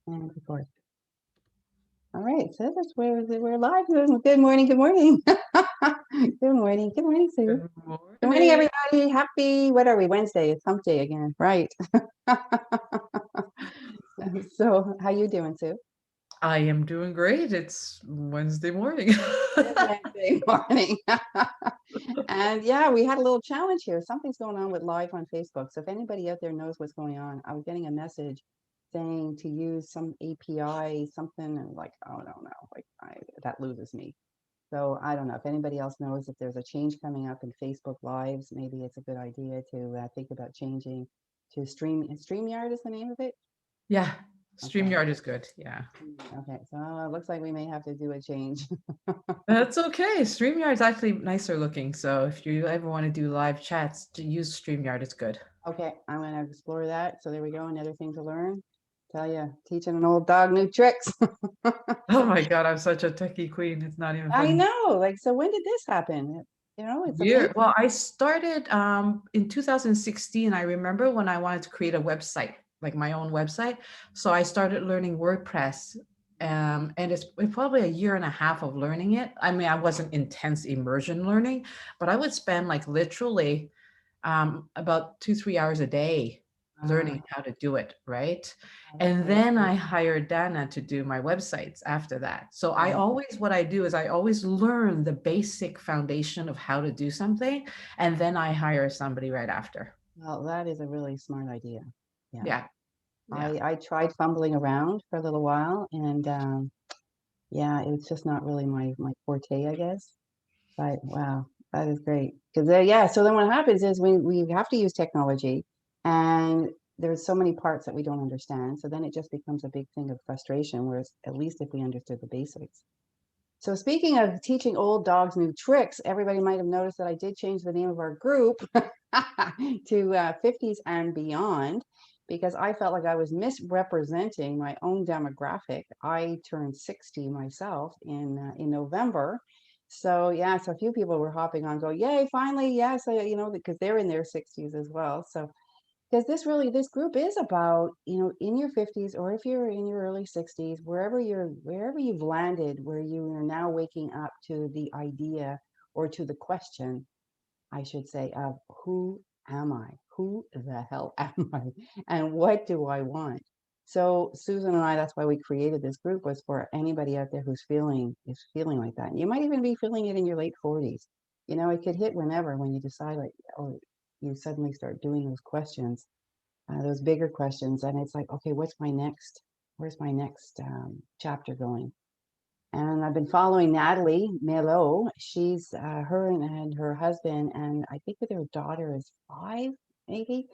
And record. All right, so this is where we're live. Good morning, good morning. Good morning, Sue. Good Good morning, morning. everybody. Happy, what are we, Wednesday? It's hump day again, right? So how you doing, Sue? I am doing great. It's Wednesday morning. It's Wednesday morning. And yeah, we had a little challenge here. Something's going on with live on Facebook. So if anybody out there knows what's going on, I was getting a message saying to use some API, something, and like, oh, no, like that loses me. So I don't know if anybody else knows if there's a change coming up in Facebook Lives. Maybe it's a good idea to think about changing to StreamYard is the name of it. Yeah, Okay. StreamYard is good. Yeah. Okay. So it looks like we may have to do a change. That's okay. StreamYard is actually nicer looking. So if you ever want to do live chats, to use StreamYard, it's good. Okay, I'm going to explore that. So there we go. Another thing to learn. Tell you, teaching an old dog new tricks. Oh my God, I'm such a techie queen. It's not even I funny. know. Like, so when did this happen? It's Year. amazing. Well, I started in 2016. I remember when I wanted to create a website, like my own website. So I started learning WordPress. And it's probably a year and a half of learning it. I mean, I wasn't intense immersion learning, but I would spend like literally about 2, 3 hours a day Uh, learning how to do it, right? that's And great. then I hired Dana to do my websites after that. So I Right. always, what I do is I always learn the basic foundation of how to do something, and then I hire somebody right after. Well, that is a really smart idea. Yeah. Yeah, yeah. I tried fumbling around for a little while, and yeah, it's just not really my forte, I guess. But wow, that is great. Because yeah, so then what happens is we have to use technology, and there's so many parts that we don't understand. So then it just becomes a big thing of frustration. Whereas at least if we understood the basics. So speaking of teaching old dogs new tricks, everybody might have noticed that I did change the name of our group to 50s and beyond because I felt like I was misrepresenting my own demographic. I turned 60 myself in November. So yeah, so a few people were hopping on, go, yay, finally, yes, because they're in their 60s as well. So because this group is about in your 50s or if you're in your early 60s, wherever you've landed, where you are now waking up to the idea or to the question, I should say, of who am I, who the hell am I, and what do I want. So Susan and I, that's why we created this group, was for anybody out there who's feeling like that. And you might even be feeling it in your late 40s. It could hit whenever, when you decide, like, oh, you suddenly start doing those questions, those bigger questions, and it's like, okay, where's my next chapter going? And I've been following Natalie Melo. She's her and her husband, and I think that their daughter is 5, maybe.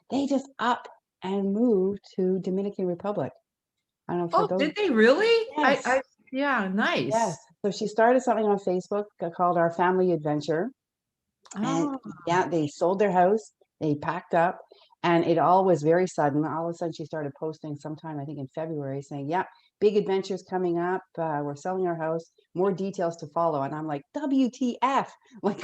They just up and moved to Dominican Republic. I don't know for Oh, those. did they really? Yes, Yeah, yes. nice. So she started something on Facebook called Our Family Adventure, and Oh, yeah, they sold their house, they packed up, and it all was very sudden. All of a sudden, she started posting sometime, I think in February, saying, yeah, big adventures coming up. We're selling our house, more details to follow. And I'm like, WTF? Like,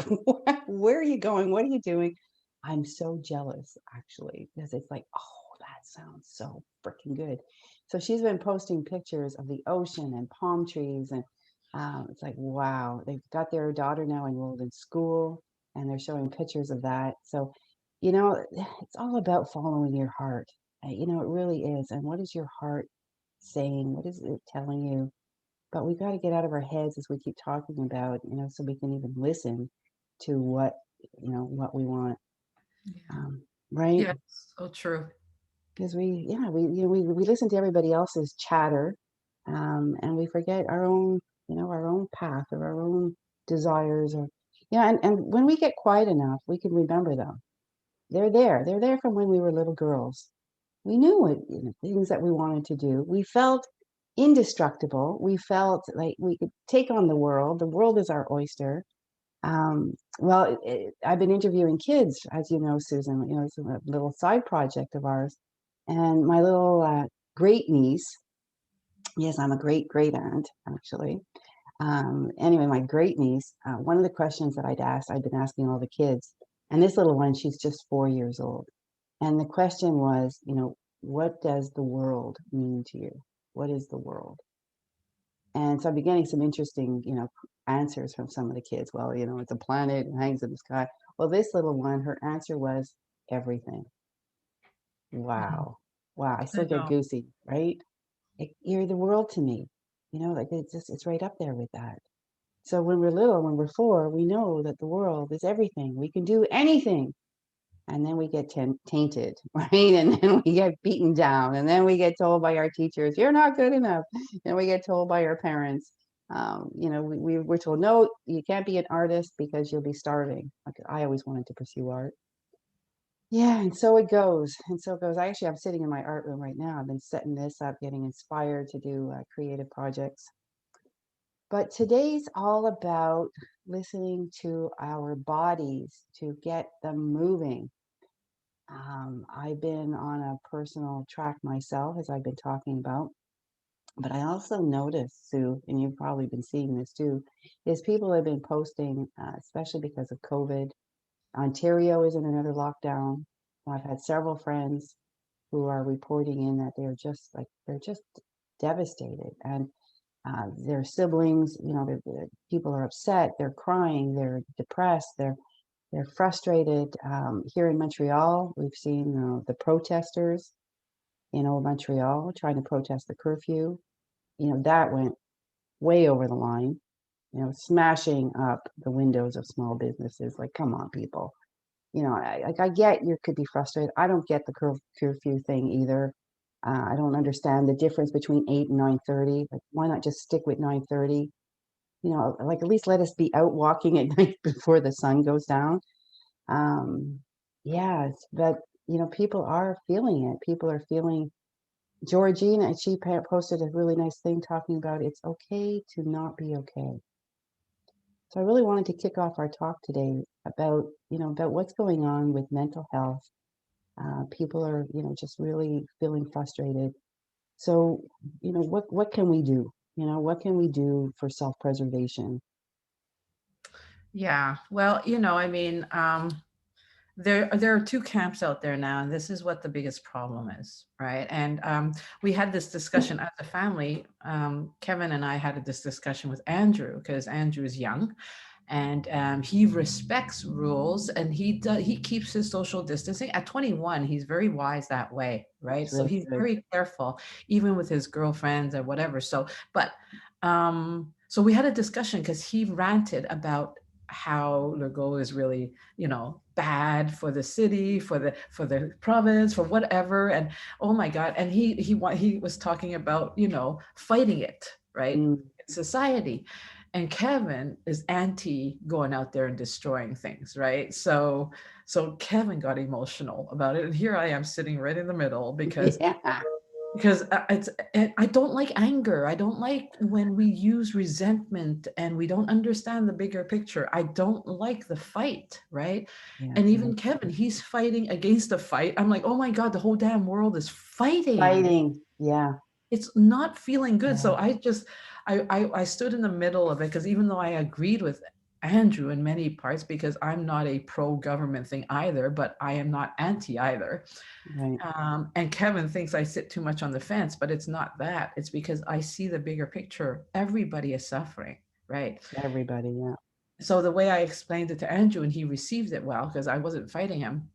where are you going? What are you doing? I'm so jealous, actually, because it's like, oh, that sounds so freaking good. So she's been posting pictures of the ocean and palm trees. And it's like, wow, they've got their daughter now enrolled in school and they're showing pictures of that. So, it's all about following your heart. It really is. And what is your heart saying? What is it telling you? But we got to get out of our heads, as we keep talking about, so we can even listen to what we want. yeah. Um, right? Yeah, so true. Because we listen to everybody else's chatter, and we forget our own path or our own desires, or yeah. And when we get quiet enough, we can remember them. They're there. They're there from when we were little girls. We knew things that we wanted to do. We felt indestructible. We felt like we could take on the world. The world is our oyster. Well, I've been interviewing kids, as you know, Susan. It's a little side project of ours. And my little great niece, yes, I'm a great great aunt, actually. Anyway, my great niece, one of the questions that I'd been asking all the kids, and this little one, she's just 4 years old. And the question was, what does the world mean to you? What is the world? And so I'm getting some interesting, answers from some of the kids. Well, it's a planet, it hangs in the sky. Well, this little one, her answer was everything. Mhm. Wow. Wow. I I still get know. goosey, right? Like, you're the world to me. Like it's right up there with that. So when we're little, when we're 4, we know that the world is everything. We can do anything. And then we get tainted, right? And then we get beaten down. And then we get told by our teachers, you're not good enough. And we get told by our parents, we're told, no, you can't be an artist because you'll be starving. Like, I always wanted to pursue art. Yeah, and so it goes. And so it goes. I'm sitting in my art room right now. I've been setting this up, getting inspired to do creative projects. But today's all about listening to our bodies to get them moving. I've been on a personal track myself, as I've been talking about. But I also noticed, Sue, and you've probably been seeing this too, is people have been posting, especially because of COVID. Ontario is in another lockdown. I've had several friends who are reporting in that they're just devastated, and their siblings, people are upset, they're crying, they're depressed, they're frustrated. Here in Montreal, we've seen the protesters in old Montreal trying to protest the curfew. That went way over the line, smashing up the windows of small businesses. Like, come on, people. I get you could be frustrated. I don't get the curfew thing either. I don't understand the difference between 8 and 9:30. Like, why not just stick with 9:30? Like, at least let us be out walking at night before the sun goes down. Um, yes, but people are feeling it. People are feeling. Georgina, and she posted a really nice thing talking about it's okay to not be okay. So I really wanted to kick off our talk today about about what's going on with mental health. People are just really feeling frustrated. So what can we do? What can we do for self preservation? Yeah. Well, I mean, there are two camps out there now, and this is what the biggest problem is, right? And we had this discussion as a family. Kevin and I had this discussion with Andrew because Andrew is young, and he respects rules, and he keeps his social distancing. At 21, he's very wise that way, right? It's So really he's good. very careful, even with his girlfriends or whatever. So we had a discussion because he ranted about how Legault is really, bad for the city, for the province, for whatever. And oh my God. And he was talking about, fighting it, right? Mm, In society. And Kevin is anti going out there and destroying things, right? So Kevin got emotional about it. And here I am sitting right in the middle because yeah. because I don't like anger. I don't like when we use resentment and we don't understand the bigger picture. I don't like the fight, right? Yeah. And Right. even Kevin, he's fighting against the fight. I'm like, oh my God, the whole damn world is fighting. Fighting. Yeah. It's not feeling good. Yeah. So I stood in the middle of it because even though I agreed with Andrew in many parts, because I'm not a pro-government thing either, but I am not anti either. Right. And Kevin thinks I sit too much on the fence, but it's not that. It's because I see the bigger picture. Everybody is suffering, right? Everybody. Yeah. So the way I explained it to Andrew and he received it well, because I wasn't fighting him,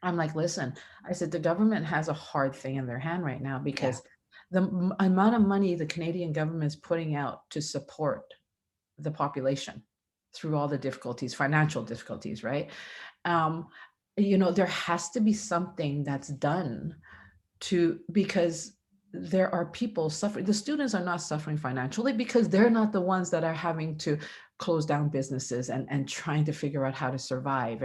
I'm like, listen, I said, the government has a hard thing in their hand right now Yeah. because the amount of money the Canadian government is putting out to support the population through all the difficulties, financial difficulties, right? Um, there has to be something that's done because there are people suffering. The students are not suffering financially because they're not the ones that are having to close down businesses and trying to figure out how to survive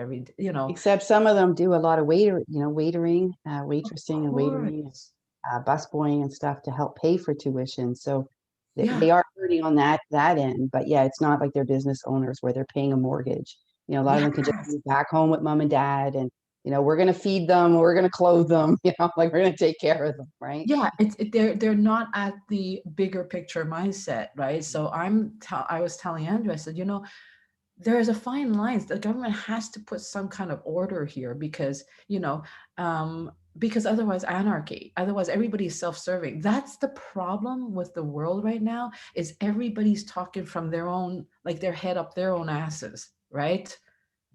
Except some of them do a lot of waitering, of waitressing and waitering, course. busboying and stuff to help pay for tuition. So Yeah. they are hurting on that end. But yeah, it's not like they're business owners where they're paying a mortgage. A lot of them can just Yes. move back home with mom and dad, and we're gonna feed them, we're gonna clothe them, like we're gonna take care of them, right? Yeah, they're not at the bigger picture mindset, right? So I was telling Andrew, I said, there is a fine line. The government has to put some kind of order here because, because otherwise anarchy, otherwise everybody's self-serving. That's the problem with the world right now, is everybody's talking from their own, like their head up their own asses, right?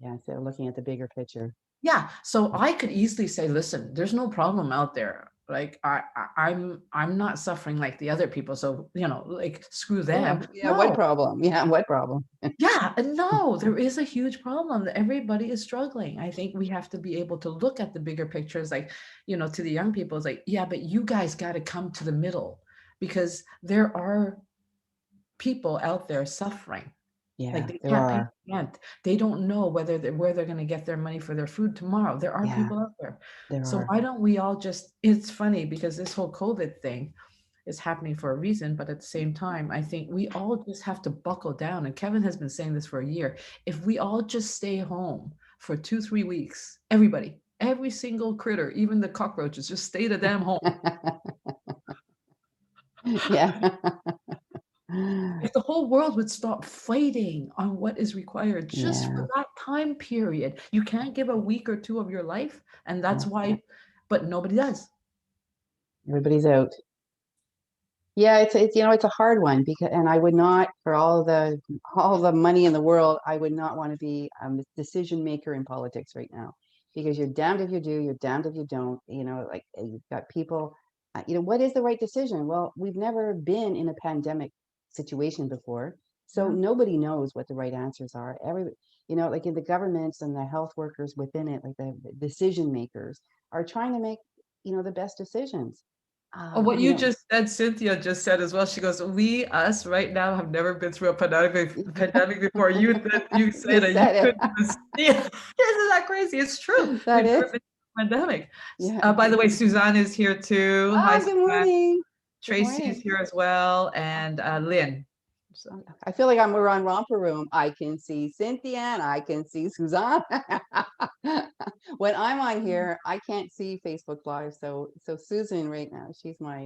Yeah, so looking at the bigger picture. Yeah, so I could easily say, listen, there's no problem out there. Like I'm not suffering like the other people, so like screw Yeah, them. yeah, what No. problem? Yeah, what problem? Yeah, and no, there is a huge problem that everybody is struggling. I think we have to be able to look at the bigger pictures, like, to the young people, it's like, yeah, but you guys got to come to the middle, because there are people out there suffering. Like Yeah, they there can't pay are. rent. They don't know where they're going to get their money for their food tomorrow. There are Yeah, people out there. there So are. why don't we all just, it's funny because this whole COVID thing is happening for a reason, but at the same time, I think we all just have to buckle down. And Kevin has been saying this for a year. If we all just stay home for 2, 3 weeks, everybody, every single critter, even the cockroaches, just stay the damn home. Yeah. If the whole world would stop fighting on what is required just Yeah, for that time period, you can't give a week or two of your life, and that's yeah. why, but nobody does. Everybody's out. Yeah, it's a hard one because, and I would not, for all the money in the world, I would not want to be a decision maker in politics right now, because you're damned if you do, you're damned if you don't. Like you've got people. What is the right decision? Well, we've never been in a pandemic situation before, so Yeah. nobody knows what the right answers are. Like in the governments and the health workers within it, like the decision makers are trying to make the best decisions. Oh, what You you know. just said, Cynthia just said as well. She goes, "We, us, right now, have never been through a pandemic before." You say Just that you said it. couldn't even see it. Isn't that crazy? It's true. That We've never is. been through a pandemic. Yeah. By the way, Suzanne is here too. Hi, Oh, good Suzanne. morning. Good Tracy's morning. here as well, and Lynn. So, I feel like we're on Romper Room. I can see Cynthia and I can see Suzanne. When I'm on here, I can't see Facebook Live. So Susan right now, she's my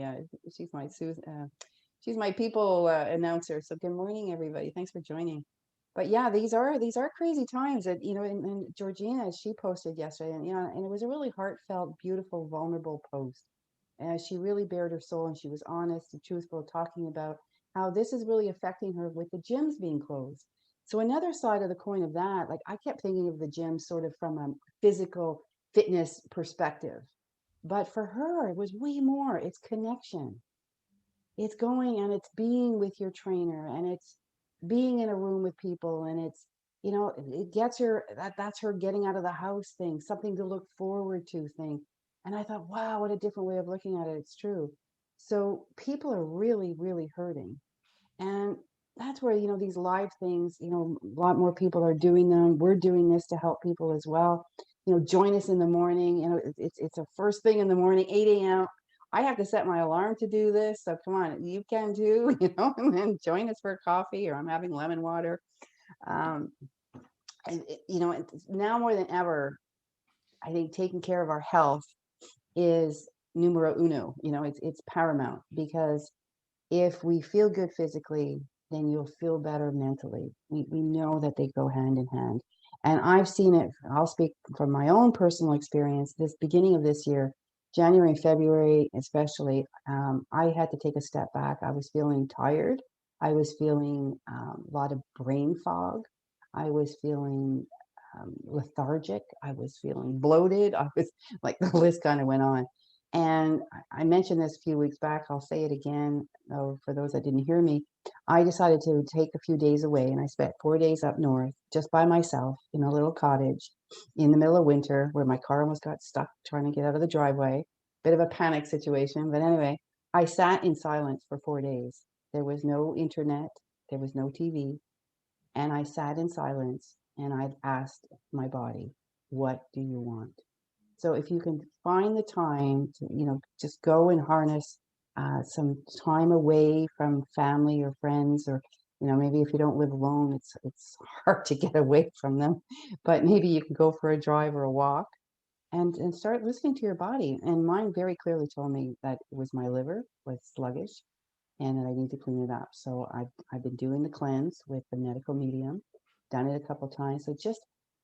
people announcer. So good morning, everybody. Thanks for joining. But yeah, these are crazy times that and Georgina, she posted yesterday, and it was a really heartfelt, beautiful, vulnerable post. And she really bared her soul, and she was honest and truthful, talking about how this is really affecting her with the gyms being closed. So another side of the coin of that, like I kept thinking of the gym sort of from a physical fitness perspective. But for her, it was way more. It's connection. It's going and it's being with your trainer, and it's being in a room with people, and it gets her, that's her getting out of the house thing, something to look forward to thing. And I thought, wow, what a different way of looking at it. It's true. So people are really, really hurting. And that's where, these live things, a lot more people are doing them. We're doing this to help people as well. Join us in the morning. It's a first thing in the morning, 8 a.m. I have to set my alarm to do this. So come on, you can too, and then join us for coffee, or I'm having lemon water. Um, now more than ever, I think taking care of our health is numero uno. It's paramount, because if we feel good physically, then you'll feel better mentally. We know that they go hand in hand. And I've seen it, I'll speak from my own personal experience. This beginning of this year, January and February especially, I had to take a step back. I was feeling tired. I was feeling a lot of brain fog. I was feeling lethargic. I was feeling bloated. I was like, the list kind of went on. And I mentioned this a few weeks back. I'll say it again, for those that didn't hear me. I decided to take a few days away, and I spent 4 days up north just by myself in a little cottage in the middle of winter, where my car almost got stuck trying to get out of the driveway. Bit of a panic situation. But anyway, I sat in silence for 4 days. There was no internet, there was no TV. And I sat in silence, and I asked my body, what do you want? So if you can find the time to, just go and harness some time away from family or friends, or maybe if you don't live alone, it's hard to get away from them, but maybe you can go for a drive or a walk, and start listening to your body. And mine very clearly told me that it was my liver was sluggish, and that I need to clean it up. So I've been doing the cleanse with the medical medium, done it a couple times. So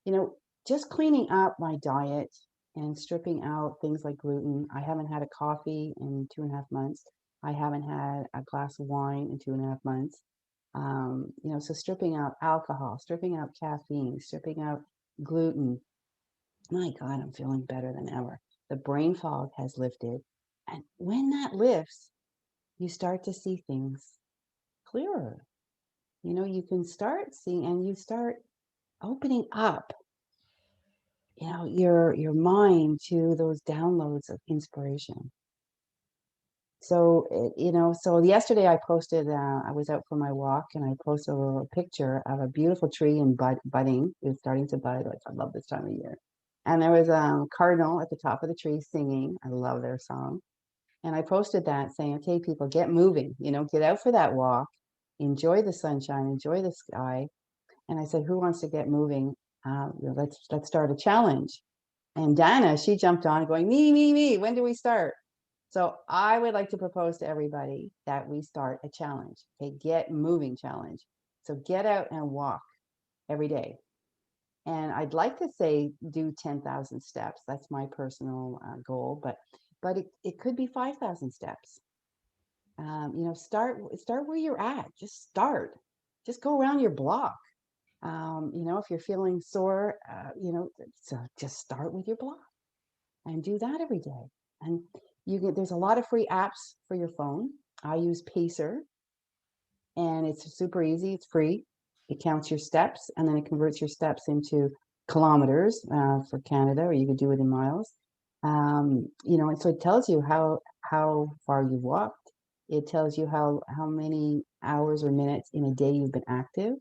you know, just cleaning up my diet and stripping out things like gluten. I haven't had a coffee in 2.5 months. I haven't had a glass of wine in 2.5 months. So stripping out alcohol, stripping out caffeine, stripping out gluten. My God, I'm feeling better than ever. The brain fog has lifted. And when that lifts, you start to see things clearer. You can start seeing and you start opening up, your mind to those downloads of inspiration. So, so yesterday I posted, I was out for my walk and I posted a little picture of a beautiful tree and budding. It was starting to bud. Like, I love this time of year. And there was a cardinal at the top of the tree singing. I love their song. And I posted that saying, okay, people, get moving, get out for that walk, enjoy the sunshine, enjoy the sky. And I said, who wants to get moving? Let's start a challenge. And Dana, she jumped on going, me. When do we start? So I would like to propose to everybody that we start a challenge, a get moving challenge. So get out and walk every day. And I'd like to say do 10,000 steps. That's my personal goal, but it could be 5,000 steps. Start where you're at. Just start. Just go around your block. If you're feeling sore, so just start with your block and do that every day. And there's a lot of free apps for your phone. I use Pacer, and it's super easy. It's free. It counts your steps, and then it converts your steps into kilometers for Canada, or you could do it in miles. And so it tells you how far you walked. It tells you how many hours or minutes in a day you've been active.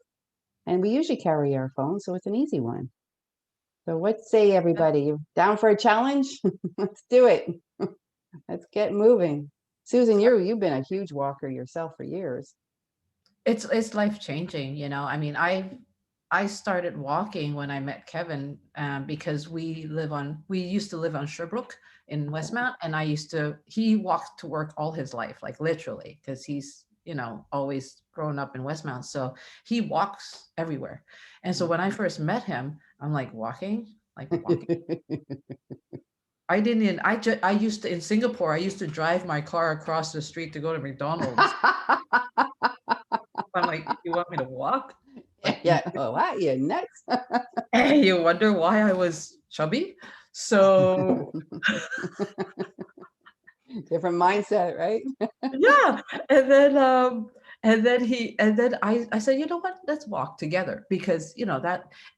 And we usually carry our phone, so it's an easy one. So what say everybody? You down for a challenge? Let's do it. Let's get moving. Susan, you've been a huge walker yourself for years. It's life changing, you know. I mean, I started walking when I met Kevin, because we used to live on Sherbrooke in Westmount, and he walked to work all his life, like literally, because he's, always grown up in Westmount. So he walks everywhere. And so when I first met him, I'm like, walking? Like walking. I used to, in Singapore, I used to drive my car across the street to go to McDonald's. I'm like, you want me to walk? Like, Yeah. Oh, wow, you're nuts. and you wonder why I was chubby. So Different mindset, right? yeah. And then I said, you know what, let's walk together, because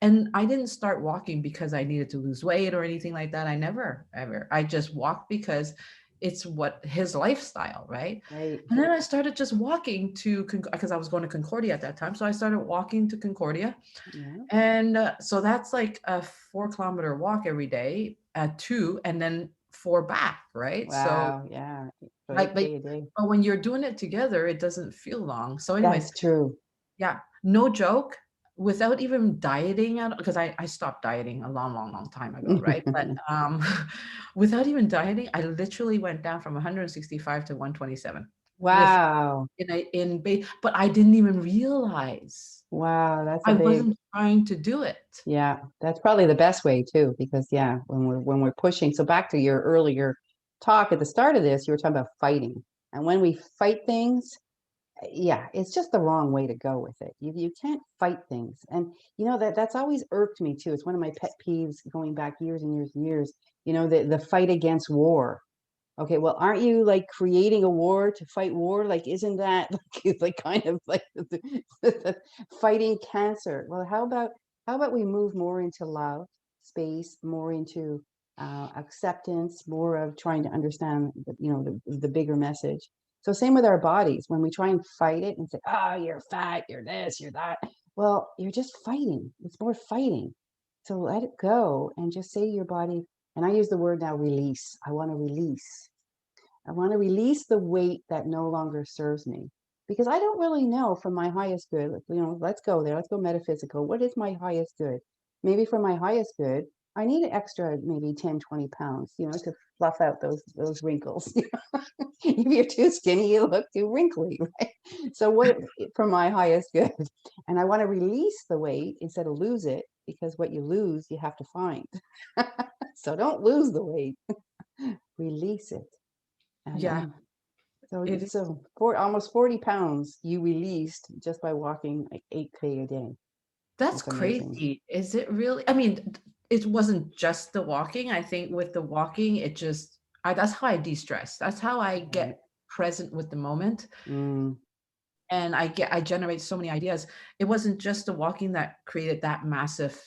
and I didn't start walking because I needed to lose weight or anything like that. I never ever. I just walked because it's what his lifestyle, right? Right. And then I started just walking because I was going to Concordia at that time. So I started walking to Concordia. Yeah. And so that's like a 4 kilometer walk every day at 2, and then 4 back, right? So Wow. Yeah. So like, but, 8K a day. but when you're doing it together, it doesn't feel long. So anyways, That's true. yeah, no joke, without even dieting out, because I stopped dieting a long, long, long time ago, right? But without even dieting, I literally went down from 165 to 127 with Wow. but I didn't even realize Wow. That's a I big, wasn't trying to do it. yeah. That's probably the best way too, because yeah, when we're pushing. So back to your earlier talk at the start of this, you were talking about fighting. And when we fight things, yeah, it's just the wrong way to go with it. You can't fight things. And that's always irked me too. It's one of my pet peeves going back years and years and years, the fight against war. Okay, well, aren't you like creating a war to fight war? Like, isn't that like kind of like fighting cancer? Well, how about we move more into love, space, more into acceptance, more of trying to understand, the bigger message. So same with our bodies. When we try and fight it and say, "Oh, you're fat, you're this, you're that," well, you're just fighting. It's more fighting. So let it go and just say to your body. And I use the word now, release. I want to release. I want to release the weight that no longer serves me, because I don't really know from my highest good. Let's go there. Let's go metaphysical. What is my highest good? Maybe for my highest good, I need an extra maybe 10, 20 pounds, to fluff out those wrinkles. If you're too skinny, you look too wrinkly, right? So what for my highest good? And I want to release the weight instead of lose it, because what you lose, you have to find. So don't lose the weight, release it. And Yeah, it is. so for almost 40 pounds you released just by walking like 8K a day. That's That's amazing. crazy. Is it really? I mean, it wasn't just the walking. I think with the walking, it just that's how I de-stress. That's how I Right. get present with the moment, Mm, and I generate so many ideas. It wasn't just the walking that created that massive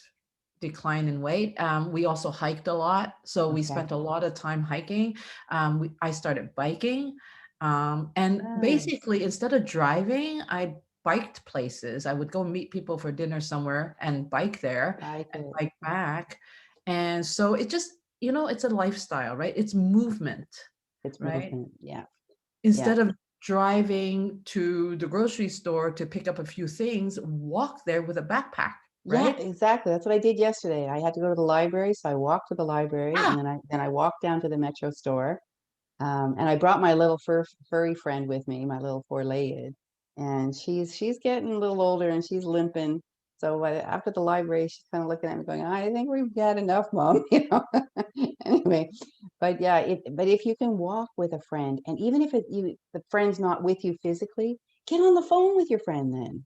decline in weight. We also hiked a lot, so we okay. spent a lot of time hiking. I started biking, and Nice. basically instead of driving, I biked places. I would go meet people for dinner somewhere and bike there Like and it. bike back. And so it just, it's a lifestyle, right? It's movement, It's right? movement. Yeah. Yeah. Instead of driving to the grocery store to pick up a few things, walk there with a backpack, Yeah, right? exactly. That's what I did yesterday. I had to go to the library, so I walked to the library and Yeah, then I walked down to the Metro store. And I brought my little furry friend with me, my little four-legged, and she's getting a little older and she's limping. So after the library, she's kind of looking at me going, "I think we've had enough, Mom." Anyway, but yeah, but if you can walk with a friend, and even if the friend's not with you physically, get on the phone with your friend then.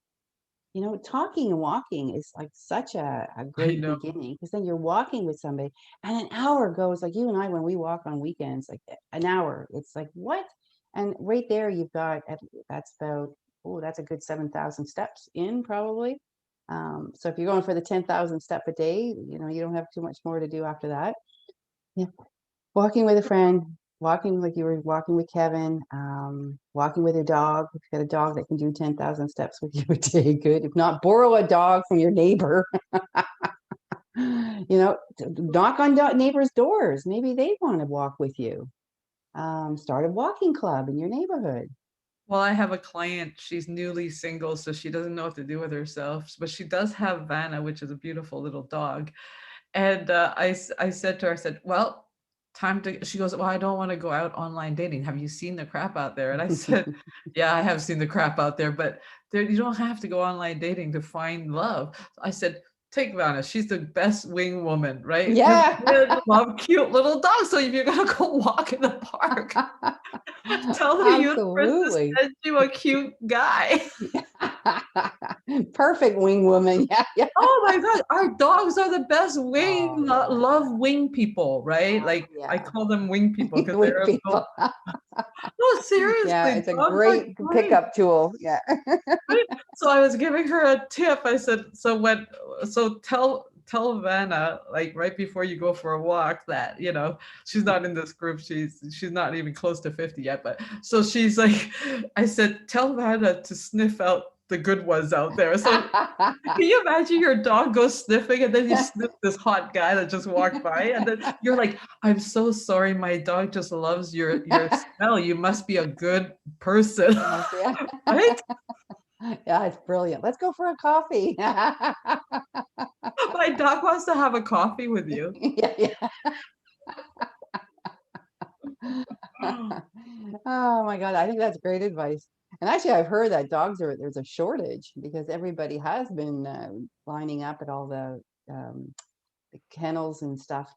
Talking and walking is like such a I great know. beginning because then you're walking with somebody and an hour goes like you and I when we walk on weekends, like an hour. It's like, what? And right there you've got that's about, oh, that's a good 7,000 steps in probably. So if you're going for the 10,000 step a day, you don't have too much more to do after that. Yeah. Walking with a friend, walking like you were walking with Kevin, walking with your dog. If you've got a dog that can do 10,000 steps with you a day, good. If not, borrow a dog from your neighbor. Knock on neighbors' doors. Maybe they want to walk with you. Start a walking club in your neighborhood. Well, I have a client, she's newly single, so she doesn't know what to do with herself, but she does have Vanna, which is a beautiful little dog. And I said to her, I said, well, time to, she goes, well, I don't want to go out online dating. Have you seen the crap out there? And I said, yeah, I have seen the crap out there, but you don't have to go online dating to find love. I said, take Vanna. She's the best wing woman, right? Because Yeah. kids love cute little dogs. So if you're going to go walk in the park, tell the universe to Absolutely. send you a cute guy. Perfect wing woman. Yeah, yeah. Oh my god, our dogs are the best Oh, yeah. love wing people, right? Like, I Yeah. call them wing people because Wing they're so, people. no, Yeah, seriously, it's a dogs are great great, pickup tool. Yeah. right? So I was giving her a tip. I said, so tell Vanna, like, right before you go for a walk, that, she's not in this group. She's not even close to 50 yet, but so she's like, I said, tell Vanna to sniff out the good ones out there. So can you imagine your dog goes sniffing and then you sniff this hot guy that just walked by and then you're like, I'm so sorry, my dog just loves your smell. You must be a good person. Yes, yeah. Right? Yeah, it's brilliant. Let's go for a coffee. My dog wants to have a coffee with you. Yeah, yeah. Oh my God, I think that's great advice. And actually, I've heard that there's a shortage because everybody has been lining up at all the kennels and stuff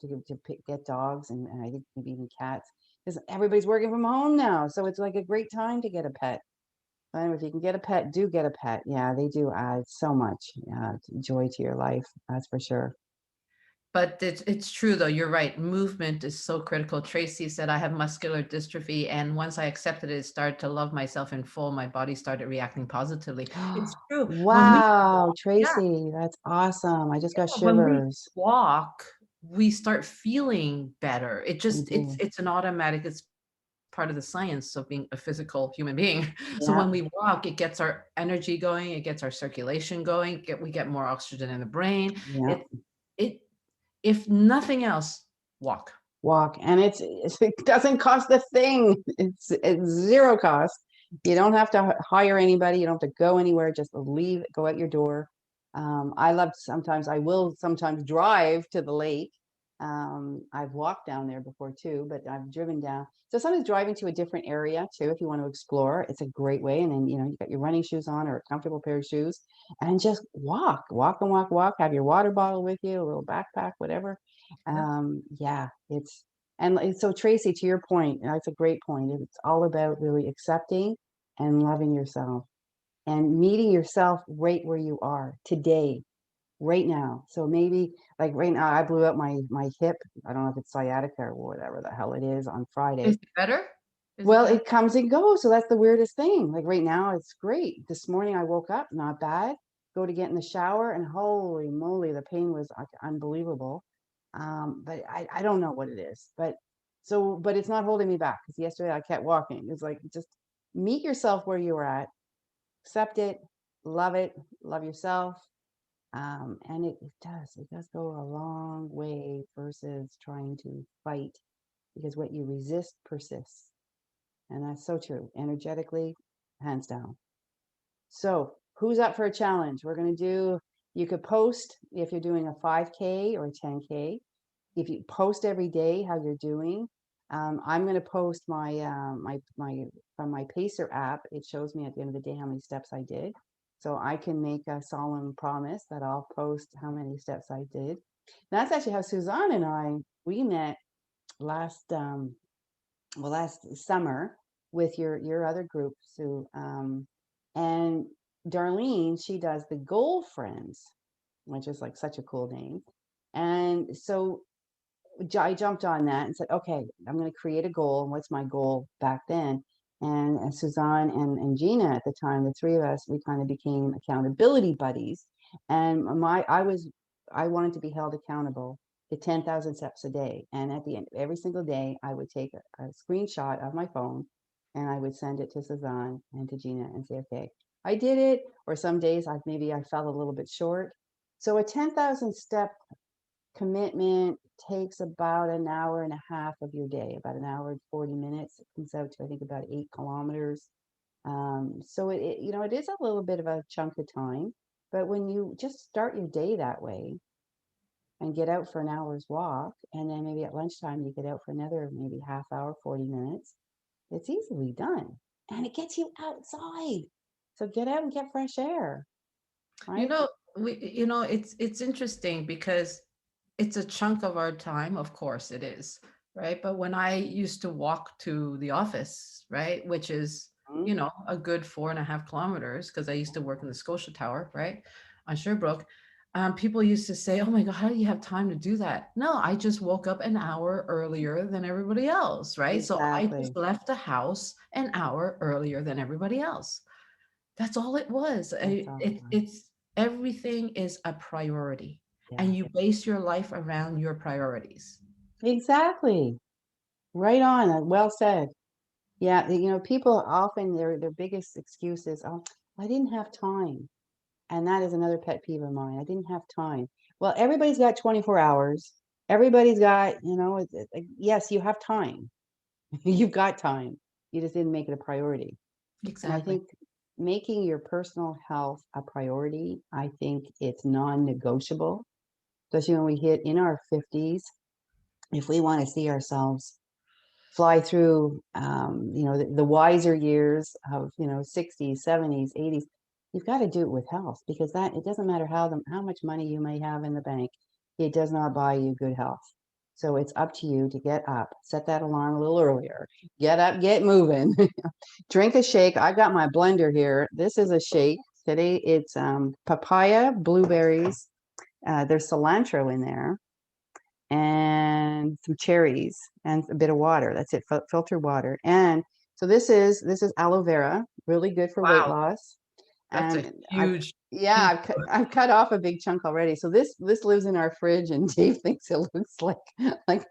get dogs and I think maybe even cats because everybody's working from home now. So it's like a great time to get a pet. And if you can get a pet, do get a pet. Yeah, they do add so much joy to your life. That's for sure. But it's true though, you're right. Movement is so critical. Tracy said, I have muscular dystrophy, and once I accepted it, started to love myself in full, my body started reacting positively. It's true. When we Wow, walk, yeah, Tracy, that's awesome. I just got when we shivers. walk, we start feeling better. We do. It's an automatic, it's part of the science of being a physical human being. So Yeah, when we walk, it gets our energy going, it gets our circulation going, we get more oxygen in the brain. yeah. It if nothing else, walk. Walk, and it doesn't cost a thing. It's zero cost. You don't have to hire anybody. You don't have to go anywhere. Just go out your door. I will sometimes drive to the lake. I've walked down there before too, but I've driven down. So sometimes driving to a different area too, if you want to explore, it's a great way. And then, you got your running shoes on or a comfortable pair of shoes and just walk and walk, walk. Have your water bottle with you, a little backpack, whatever. Yeah. Yeah, so Tracy, to your point, and that's a great point. It's all about really accepting and loving yourself and meeting yourself right where you are today, right now. So maybe like right now, I blew up my hip. I don't know if it's sciatica or whatever the hell it is on Is Friday. it better? Is it Well, better? it comes and goes, so that's the weirdest thing. Like, right now, it's great. This morning, I woke up, not bad, go to get in the shower, and holy moly, the pain was, like, unbelievable. But I don't know what it is, but it's not holding me back because yesterday I kept walking. It's like, just meet yourself where you are at, accept it, love yourself, and it does go a long way versus trying to fight, because what you resist persists. And that's so true. Energetically, hands down. So, who's up for a challenge? You could post if you're doing a 5K or a 10K. If you post every day how you're doing, I'm going to post my from my Pacer app. It shows me at the end of the day how many steps I did. So I can make a solemn promise that I'll post how many steps I did. That's actually how Suzanne and we met last last summer with your other group, Sue. And Darlene, she does the Goal Friends, which is like such a cool name. And so I jumped on that and said, okay, I'm going to create a goal. And what's my goal back then? And Suzanne and Gina at the time, the three of us, we kind of became accountability buddies. And I wanted to be held accountable to 10,000 steps a day. And at the end of every single day, I would take a screenshot of my phone and I would send it to Suzanne and to Gina and say, okay, I did it. Or some days maybe I fell a little bit short. So a 10,000 step commitment takes about an hour and a half of your day, about an hour and 40 minutes. It comes out to, I think, about 8 kilometers. So it is a little bit of a chunk of time, but when you just start your day that way and get out for an hour's walk, and then maybe at lunchtime you get out for another maybe half hour, 40 minutes, it's easily done. And it gets you outside. So get out and get fresh air, You right? know, it's interesting because it's a chunk of our time, of course it is, right? But when I used to walk to the office, right, which is, Mhm. a good 4.5 kilometers, because I used to work in the Scotia Tower, right, on Sherbrooke. People used to say, "Oh my God, how do you have time to do that?" No, I just woke up an hour earlier than everybody else, right? So I just Exactly. left the house an hour earlier than everybody else. That's all it was. That's all it was. It's everything is a priority, Yeah. and you base your life around your priorities. Exactly. Right on. Well said. Yeah, people often their biggest excuse is, "Oh, I didn't have time." And that is another pet peeve of mine. I didn't have time. Well, everybody's got 24 hours. Everybody's got, like, yes, you have time. You've got time. You just didn't make it a priority. And I Exactly. think making your personal health a priority, I think it's non-negotiable. Especially when we hit in our 50s, if we want to see ourselves fly through the wiser years of 60s, 70s, 80s, you've got to do it with health, because that it doesn't matter how much money you may have in the bank, it does not buy you good health. So it's up to you to get up, set that alarm a little earlier, get up, get moving. Drink a shake. I've got my blender here. This is a shake today. It's papaya, blueberries, there's cilantro in there, and some cherries and a bit of water. That's it, filtered water. And so this is aloe vera, really good for weight Wow, loss. that's a And huge, yeah, huge. I've cut off a big chunk already. So this lives in our fridge, and Dave thinks it looks like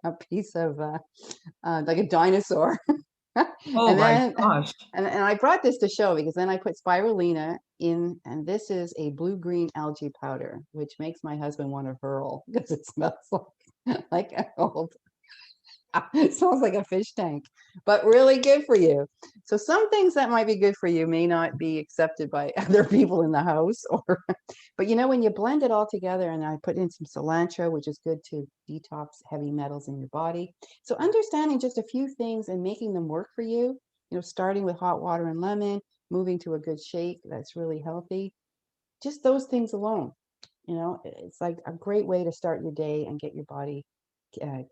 a piece of like a dinosaur. Oh And my then gosh. and I brought this to show because then I put spirulina in, and this is a blue-green algae powder, which makes my husband want to hurl because it smells like an old it smells like a fish tank, but really good for you. So some things that might be good for you may not be accepted by other people in the house, but when you blend it all together, and I put in some cilantro, which is good to detox heavy metals in your body. So understanding just a few things and making them work for you, starting with hot water and lemon, moving to a good shake that's really healthy. Just those things alone, it's like a great way to start your day and get your body uh,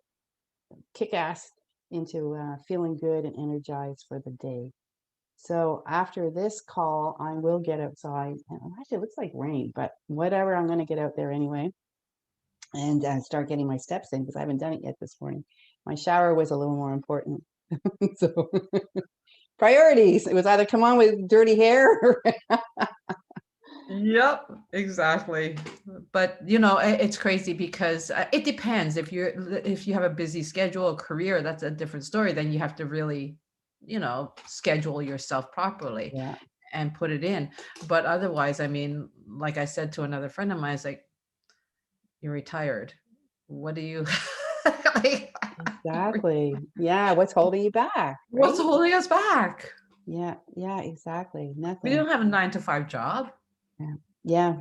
kick ass into feeling good and energized for the day. So after this call, I will get outside. And actually, it looks like rain, but whatever, I'm going to get out there anyway and start getting my steps in because I haven't done it yet this morning. My shower was a little more important. So priorities. It was either come on with dirty hair or Yep, exactly. But it's crazy because it depends. If you have a busy schedule, a career, that's a different story. Then you have to really, schedule yourself properly yeah, and put it in. But otherwise, I mean, like I said to another friend of mine, it's like, you're retired. What do you like? exactly. Yeah, what's holding you back, What's right? holding us back? Yeah, yeah, exactly. We Nothing. don't have a 9 to 5 job. Yeah. Yeah,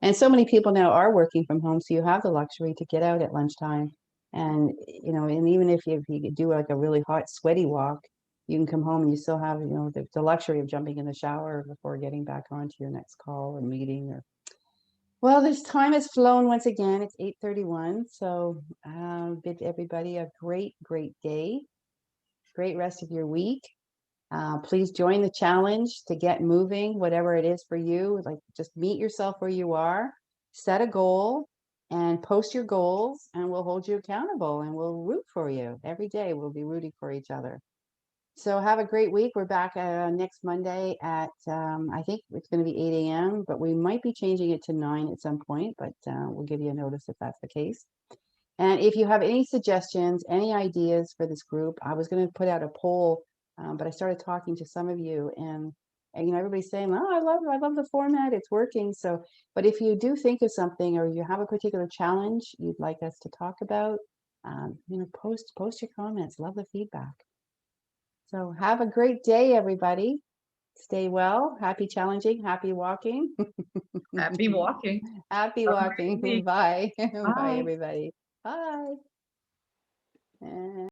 and so many people now are working from home, so you have the luxury to get out at lunchtime, and and even if you do like a really hot, sweaty walk, you can come home and you still have the luxury of jumping in the shower before getting back onto your next call or meeting. Or well, this time has flown once again. It's 8:31, so bid everybody a great, great day, great rest of your week. Please join the challenge to get moving, whatever it is for you. Like, just meet yourself where you are, set a goal, and post your goals, and we'll hold you accountable and we'll root for you every day. We'll be rooting for each other. So have a great week. We're back next Monday at I think it's going to be 8 a.m., but we might be changing it to 9 at some point. But we'll give you a notice if that's the case. And if you have any suggestions, any ideas for this group, I was going to put out a poll, but I started talking to some of you, and everybody's saying, "Oh, I love the format. It's working." So, but if you do think of something, or you have a particular challenge you'd like us to talk about, post your comments. Love the feedback. So, have a great day, everybody. Stay well. Happy challenging. Happy walking. Happy walking. Happy Have a great walking. week. Bye. Bye, Bye. everybody. Bye. And